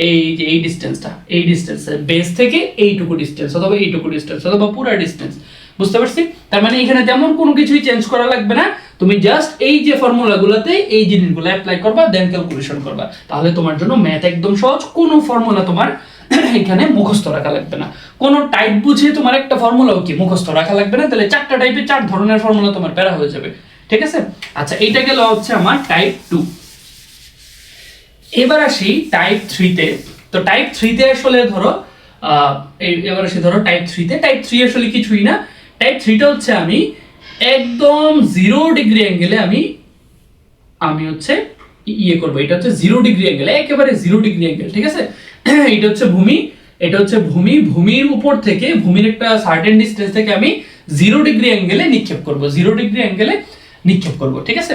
এই যে এই ডিসটেন্সটা, এই ডিসটেন্সের বেস থেকে এইটুকু ডিসটেন্স অথবা এইটুকু ডিসটেন্স অথবা পুরো ডিসটেন্স, বুঝতে পারছি? তার মানে এখানে তেমন কোনো কিছুই চেঞ্জ করা লাগবে না, তুমি জাস্ট এই যে ফর্মুলাগুলোতে এই জিনিসগুলো অ্যাপ্লাই করবা, দেন ক্যালকুলেশন করবা, তাহলে তোমার জন্য ম্যাথ একদম সহজ। কোনো ফর্মুলা তোমার এখানে মুখস্থ রাখা লাগবে না, কোনো টাইপ বুঝে তোমার একটা ফর্মুলাও কি মুখস্থ রাখা লাগবে না, তাহলে চারটা টাইপে 4 ধরনের ফর্মুলা তোমার প্যারা হয়ে যাবে, ঠিক আছে? আচ্ছা, এইটা গেল হচ্ছে আমার টাইপ 2। এবার আসি টাইপ 3 তে। তো টাইপ 3 তে আসলে ধরো এবার আসি ধরো টাইপ 3 তে। টাইপ 3 আসলে কিছুই না, টাইপ 3 টা হচ্ছে আমি একদম 0 ডিগ্রি অ্যাঙ্গেলে আমি হচ্ছে ইয়ে করব, এটা হচ্ছে 0 ডিগ্রি অ্যাঙ্গেল, একেবারে 0 ডিগ্রি অ্যাঙ্গেল, ঠিক আছে? এটা হচ্ছে ভূমি, এটা হচ্ছে ভূমি, ভূমির উপর থেকে, ভূমির একটা সার্টেন ডিসটেন্স থেকে আমি 0 ডিগ্রি অ্যাঙ্গেলে নিক্ষেপ করব, 0 ডিগ্রি অ্যাঙ্গেলে নিক্ষেপ করব, ঠিক আছে?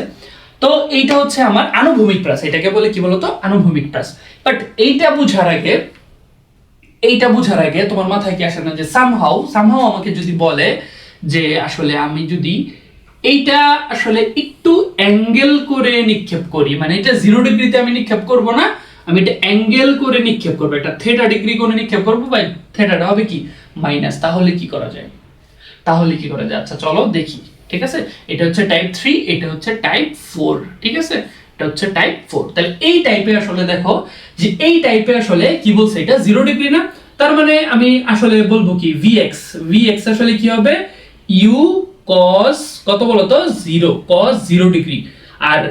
তো এইটা হচ্ছে আমার আনুভূমিক প্রাস, এটাকে বলে কি বলতো, আনুভূমিক প্রাস। বাট এইটা বুঝার আগে তোমার মাথায় কি আসে না যে সামহাউ আমাকে যদি বলে যে আসলে আমি যদি এইটা আসলে একটু অ্যাঙ্গেল করে নিক্ষেপ করি, মানে এটা 0 ডিগ্রিতে আমি নিক্ষেপ করব না, আমি এটা অ্যাঙ্গেল করে নিক্ষেপ করব, এটা থিটা ডিগ্রি করে নিক্ষেপ করব, বাই থিটাটা হবে কি মাইনাস, তাহলে কি করা যায়? আচ্ছা চলো দেখি, ঠিক আছে? এটা হচ্ছে টাইপ 3, এটা হচ্ছে টাইপ 4, ঠিক আছে? এটা হচ্ছে টাইপ 4। তাহলে এই টাইপে আসলে দেখো যে এই টাইপে আসলে কি বলছে, এটা 0 ডিগ্রি না, তার মানে আমি আসলে বলবো কি vx আসলে কি হবে, u cos কত বলো তো, 0 cos 0 ডিগ্রি, আর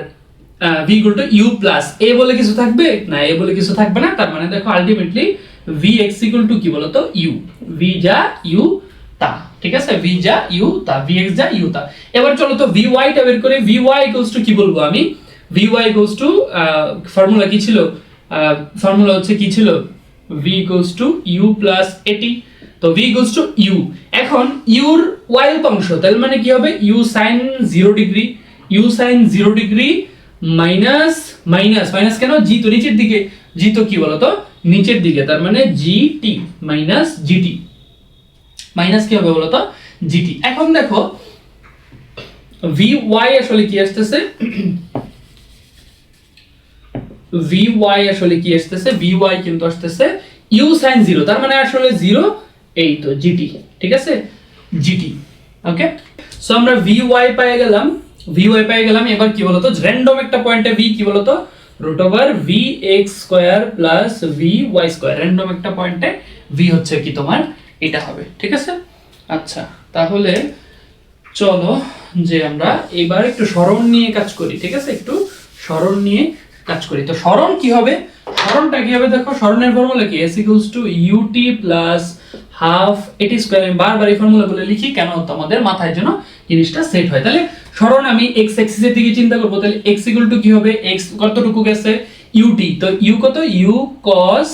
v equal to u plus a বলে কিছু থাকবে না, a বলে কিছু থাকবে না, তার মানে দেখো আলটিমেটলি vx equal to কি বলো তো, u, v যা u তা, ঠিক আছে? v যা u তা, vx যা u তা। এবার চলো তো vy টা বের করে, vy equals to কি বলবো আমি, vy equals to ফর্মুলা কি ছিল, ফর্মুলা হচ্ছে কি ছিল, v equals to u plus at, তো v equals to u, এখন u এর y উপাংশ, তার মানে কি হবে, u sin 0 degree, u sin 0 degree minus কেন, g তো নিচের দিকে, g তো কি বলতো নিচের দিকে, তার মানে gt মাইনাস gt, মাইনাস কি হবে বলতো, gt। এখন দেখো vy আসলে কি আসতেছে, vy আসলে কি আসতেছে, vy কিন্তু আসতেছে u sin 0, তার মানে আসলে 0, এই তো gt, ঠিক আছে? gt, ওকে? সো আমরা vy পেয়ে গেলাম, এবার কি বলতো, র্যান্ডম একটা পয়েন্টে v কি বলতো, √vx square plus vy square, random একটা পয়েন্টে v হচ্ছে কি তোমার এটা হবে, ঠিক আছে? আচ্ছা, তাহলে চলো যে আমরা এবার একটু সরণ নিয়ে কাজ করি, ঠিক আছে? একটু সরণ নিয়ে কাজ করি। তো সরণ কি হবে, সরণটা কি হবে দেখো, সরণের ফর্মুলা কি, s equals to ut plus half at square. আমি বারবার এই ফর্মুলাগুলো লিখি কেন, তোমাদের মাথায় যেন জিনিসটা সেট হয়। তাহলে সরণ আমি x অ্যাক্সিস এর দিকে চিন্তা করব, তাহলে x equal to কি হবে, x কতটুকু গেছে, ut, তো u কত, u cos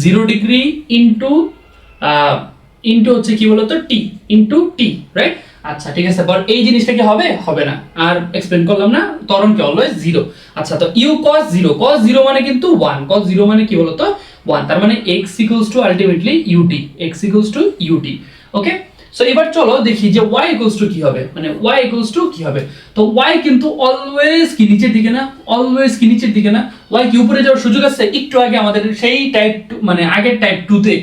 0 ডিগ্রি ইনটু হচ্ছে কি বলতো t, ইনটু t, রাইট? আচ্ছা ঠিক আছে, বাট এই জিনিসটা কি হবে? হবে না, আর এক্সপ্লেন করলাম না, ত্বরণকে অলওয়েজ 0। আচ্ছা, তো ইউ cos 0, cos 0 মানে কিন্তু 1, cos 0 মানে কি বলতো 1, তার মানে x ultimately ut, x ut। ওকে, সো এবার চলো দেখি যে y কি হবে, মানে y কি হবে। তো y কিন্তু অলওয়েজ কি নিচের দিকে না, অলওয়েজ কি নিচের দিকে না, y কি উপরে যাওয়ার সুযোগ আছে? একটু আগে আমাদের সেই টাইপ মানে আগের টাইপ 2 তে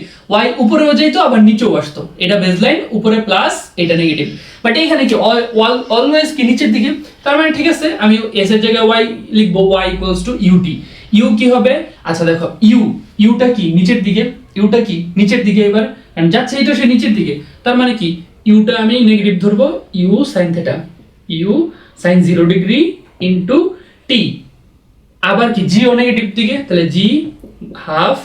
y উপরেও যাইতো আবার নিচেও আসতো, এটা বেসলাইন উপরে প্লাস এটা নেগেটিভ, বাট এইখানে কি অলওয়েজ কি নিচের দিকে, তার মানে ঠিক আছে আমি s এর জায়গায় y লিখবো, y ut। ইউ কি হবে? আচ্ছা দেখো ইউটা কি নিচের দিকে, ইউটা কি নিচের দিকে, এবার যাচ্ছে এটা সে নিচের দিকে, তার মানে কি ইউটা আমি নেগেটিভ ধরবো, U sin θ, U sin 0 degree into T, আবার কি জি ও নেগেটিভ দিকে, তাহলে G half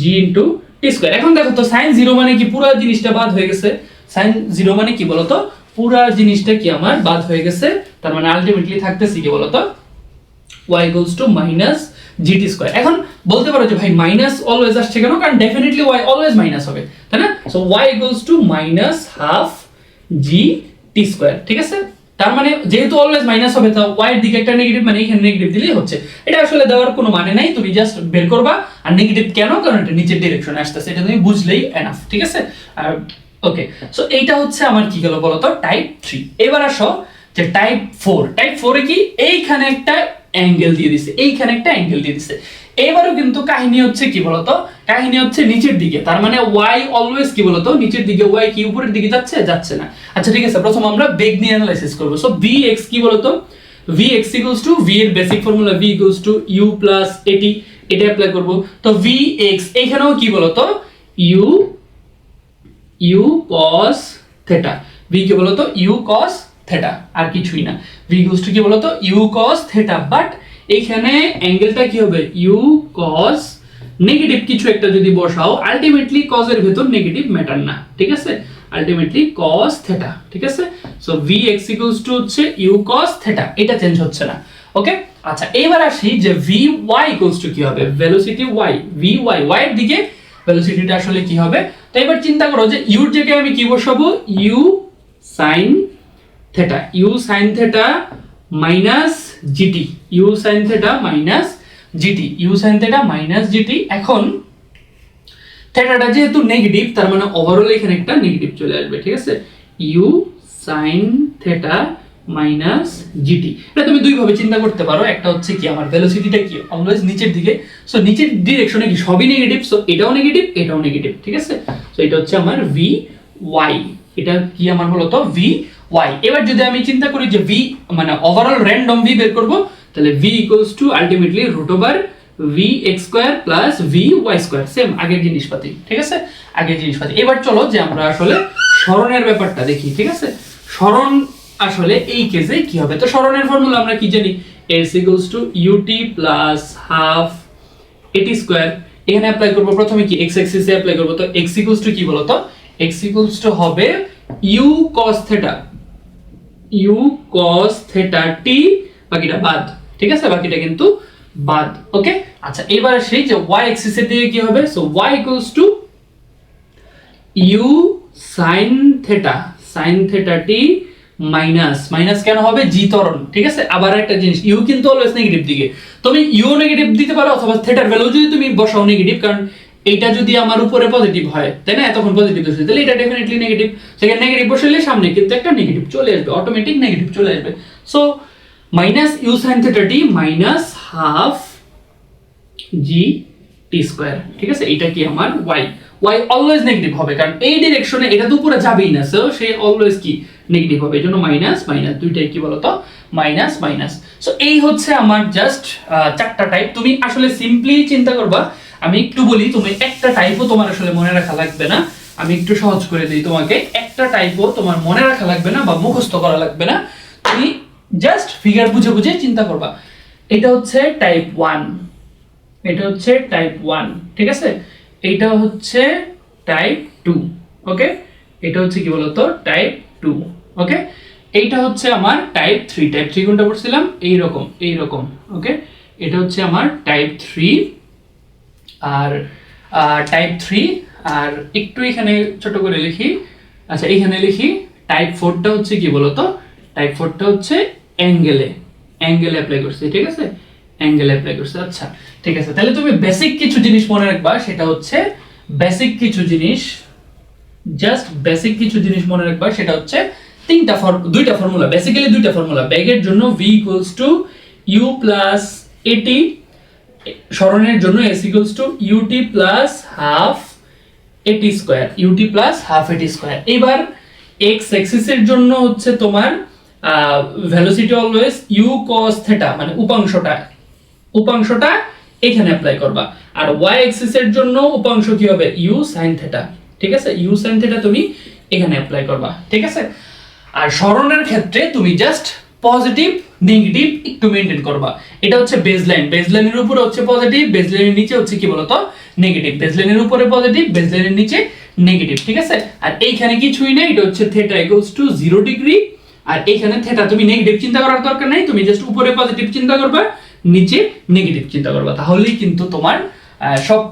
G into T square. এখন দেখো তো sin 0 মানে কি পুরো জিনিসটা বাদ হয়ে গেছে, sin 0 মানে কি বলতো পুরো জিনিসটা কি আমার বাদ হয়ে গেছে, তার মানে আলটিমেটলি থাকতেছে কি বলতো y মাইনাস gt স্কয়ার। এখন বলতে পারো যে ভাই মাইনাস অলওয়েজ আসছে কেন, কারণ ডেফিনেটলি y অলওয়েজ মাইনাস হবে, তাই না? So y minus half gt square, ঠিক আছে? তার মানে যেহেতু অলওয়েজ মাইনাস হবে, তো y এর দিকে একটা নেগেটিভ, মানে এখানে নেগেটিভ দিলেই হচ্ছে, এটা আসলে দেওয়ার কোনো মানে নাই, তুমি জাস্ট বের করবা। আর নেগেটিভ কেন, কারণ এটা নিচের ডাইরেকশনে আসতেছে, এটা তুমি বুঝলেই এনাফ, ঠিক আছে? আর ওকে, সো এইটা হচ্ছে আমার কি গেল বলতো টাইপ 3। এবার আসো যে টাইপ 4, টাইপ 4 এ কি এইখানে একটা অ্যাঙ্গেল দিয়ে দিছে, এইখানে একটা অ্যাঙ্গেল দিয়ে দিছে। এবারও কিন্তু কাহিনী হচ্ছে কি বলতো, কাহিনী হচ্ছে নিচের দিকে, তার মানে y অলওয়েজ কি বলতো নিচের দিকে, y কি উপরের দিকে যাচ্ছে? যাচ্ছে না। আচ্ছা ঠিক আছে, প্রথম আমরা বেগ নিয়ে অ্যানালাইসিস করব। সো vx কি বলতো, vx v এর basic formula v u plus এটি, এটা অ্যাপ্লাই করব। তো vx এখানেও কি বলতো u cos থিটা, v কি বলতো u cos থিটা, আর কিছুই না। v কি বলতো u cos থিটা, বাট এখানে অ্যাঙ্গেলটা কি হবে u cos নেগেটিভ কিছু একটা যদি বসাও, আলটিমেটলি cos এর ভিতর নেগেটিভ ম্যাটার না, ঠিক আছে? আলটিমেটলি cos থিটা, ঠিক আছে? সো vx হচ্ছে u cos থিটা, এটা চেঞ্জ হচ্ছে না। ওকে, আচ্ছা এবার আসি যে vy কি হবে, ভেলোসিটি y, vy y এর দিকে ভেলোসিটিটা আসলে কি হবে। তো এবার চিন্তা করো যে u এর জায়গায় আমি কি বসাবো, u sin theta, u sin theta minus gt, u sin theta minus gt, u sin theta minus gt। এখন থিটাটা যেহেতু নেগেটিভ, তার মানে ওভারঅল এখানে একটা নেগেটিভ চলে আসবে, ঠিক আছে? u sin theta minus gt, এটা তুমি দুই ভাবে চিন্তা করতে পারো। একটা হচ্ছে কি আমার ভেলোসিটিটা কি অলওয়েজ নিচের দিকে, সো নিচের ডাইরেকশনে কি সবই নেগেটিভ, সো এটাও নেগেটিভ এটাও নেগেটিভ, ঠিক আছে? সো এটা হচ্ছে আমার vy, এটা কি আমার হলো তো vy। এবার যদি আমি চিন্তা করি যে v মানে ওভারঅল র‍্যান্ডম v বের করব, তাহলে v ultimately vx square plus vy square, same আগের জিনিসপাতি, ঠিক আছে? আগের জিনিসপাতি। এবার চলো যে আমরা আসলে সরণের ব্যাপারটা দেখি, ঠিক আছে? সরণ আসলে এই কেসে কি হবে, তো সরণের ফর্মুলা আমরা কি জানি, s ut প্লাস হাফ এটি স্কয়ার। এখানে অ্যাপ্লাই করব প্রথমে কি x অ্যাক্সিসে অ্যাপ্লাই করব, তো x কি বলতো, x হবে u cos theta, u cos theta t, বাকিটা বাদ, ঠিক আছে? বাকিটা কিন্তু বাদ। ওকে, আচ্ছা এবার সেই যে y অ্যাক্সিসের দিকে কি হবে, so y u sin theta t minus, minus কেন হবে, জি ত্বরণ, ঠিক আছে? আবার একটা জিনিস, ইউ কিন্তু অলওয়েজ নেগেটিভ দিকে, তুমি ইউ নেগেটিভ দিতে পারো, অথবা থিটার ভ্যালু যদি তুমি বসাও নেগেটিভ, কারণ এটা যদি আমার উপরে পজিটিভ হয়, তাই না? তখন পজিটিভ বসে, তাহলে এটা ডেফিনেটলি নেগেটিভ, সেখানে নেগেটিভ বসালে সামনে কিন্তু একটা নেগেটিভ চলে আসবে, অটোমেটিক নেগেটিভ চলে আসবে। So minus u sin theta t minus half g t square, ঠিক আছে? এটা কি আমার y অলওয়েজ নেগেটিভ হবে, কারণ এই ডাইরেকশনে এটা তো উপরে যাবেই না, সো সে অলওয়েজ কি নেগেটিভ হবে, এজন্য মাইনাস মাইনাস দুইটাই কি বলতো মাইনাস মাইনাস। সো এই হচ্ছে আমার জাস্ট চারটা টাইপ। তুমি আসলে সিম্পলি চিন্তা করবা, আমি একটু বলি, তুমি একটা টাইপও তোমার আসলে মনে রাখা লাগবে না, আমি একটু সহজ করে দিই তোমাকে, একটা টাইপও তোমার মনে রাখা লাগবে না বা মুখস্থ করা লাগবে না, তুমি জাস্ট ফিগার বুঝে বুঝে চিন্তা করবা। এটা হচ্ছে টাইপ 1, এটা হচ্ছে টাইপ 1, ঠিক আছে? এটা হচ্ছে টাইপ 2, ওকে? এটা হচ্ছে কি বলতো টাইপ 2, ওকে? এইটা হচ্ছে আমার টাইপ 3, টাইপ 3 কোনটা পড়ছিলাম, এইরকম, ওকে? এটা হচ্ছে আমার টাইপ 3, আর টাইপ 3, আর একটু এখানে ছোট করে লিখি, আচ্ছা এখানে লিখি টাইপ 4টা হচ্ছে কি বলতো, টাইপ 4টা হচ্ছে অ্যাঙ্গেলে অ্যাপ্লাই করছে, ঠিক আছে, অ্যাঙ্গেলে অ্যাপ্লাই করছে। আচ্ছা ঠিক আছে, তাহলে তুমি বেসিক কিছু জিনিস মনে রাখবা, সেটা হচ্ছে বেসিক কিছু জিনিস, জাস্ট বেসিক কিছু জিনিস মনে রাখবা, সেটা হচ্ছে দুইটা ফর্মুলা, বেসিক্যালি দুইটা ফর্মুলা। ব্যাগের জন্য v equals to u plus at, সরণের জন্য s equals two ut plus half at square, ut plus half at square. এবার x অ্যাক্সিসের জন্য হচ্ছে তোমার velocity always u cos theta, মানে উপাংশটা এখানে অ্যাপ্লাই করবা। আর y অ্যাক্সিসের জন্য উপাংশ কি হবে, u sin থিটা, ঠিক আছে, u sin থিটা তুমি এখানে অ্যাপ্লাই করবা, ঠিক আছে। আর সরণের ক্ষেত্রে তুমি জাস্ট পজিটিভ নেগেটিভ একটু মেইনটেইন করবা। এটা হচ্ছে বেসলাইন, বেসলাইনের উপরে হচ্ছে পজিটিভ, বেসলাইনের নিচে হচ্ছে কি বলতো নেগেটিভ, বেসলাইনের উপরে পজিটিভ, বেসলাইনের নিচে নেগেটিভ, ঠিক আছে। আর এইখানে কিছুই নাই, এটা হচ্ছে থিটা ইকুয়ালস টু 0 ডিগ্রি। আর এইখানে থিটা তুমি নেগেটিভ চিন্তা করার দরকার নাই, তুমি জাস্ট উপরে পজিটিভ চিন্তা করবা, নিচে নেগেটিভ চিন্তা করবা, তাহলেই কিন্তু তোমার সব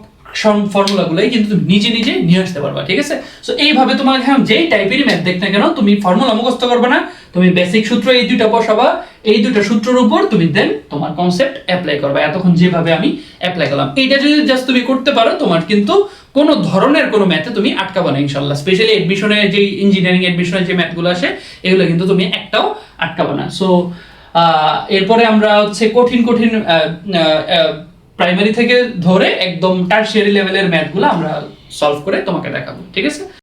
ফর্মুলাগুলাই কিন্তু তুমি নিজে নিজে নিয়ে আসতে পারবা, ঠিক আছে। সো এইভাবে তোমার এখন যেই টাইপেরই ম্যাথ দেখ না কেন, তুমি ফর্মুলা মুখস্থ করবে না, তুমি বেসিক সূত্র এই দুইটা বসাবা, এই দুইটা সূত্রের উপর তুমি দেন তোমার কনসেপ্ট অ্যাপ্লাই করবা, এতক্ষণ যেভাবে আমি অ্যাপ্লাই করলাম। এইটা যদি জাস্ট তুমি করতে পারো, তোমার কিন্তু কোনো ধরনের কোনো ম্যাথে তুমি আটকাবা না ইনশাআল্লাহ। স্পেশালি এডমিশনে যে ইঞ্জিনিয়ারিং এডমিশনে যে ম্যাথগুলো আসে, এগুলো কিন্তু তুমি একটাও আটকাবা না। সো এরপরে আমরা হচ্ছে কঠিন প্রাইমারি থেকে ধরে একদম টারশিয়ারি লেভেলের ম্যাথগুলো আমরা সলভ করে তোমাকে দেখাবো, ঠিক আছে।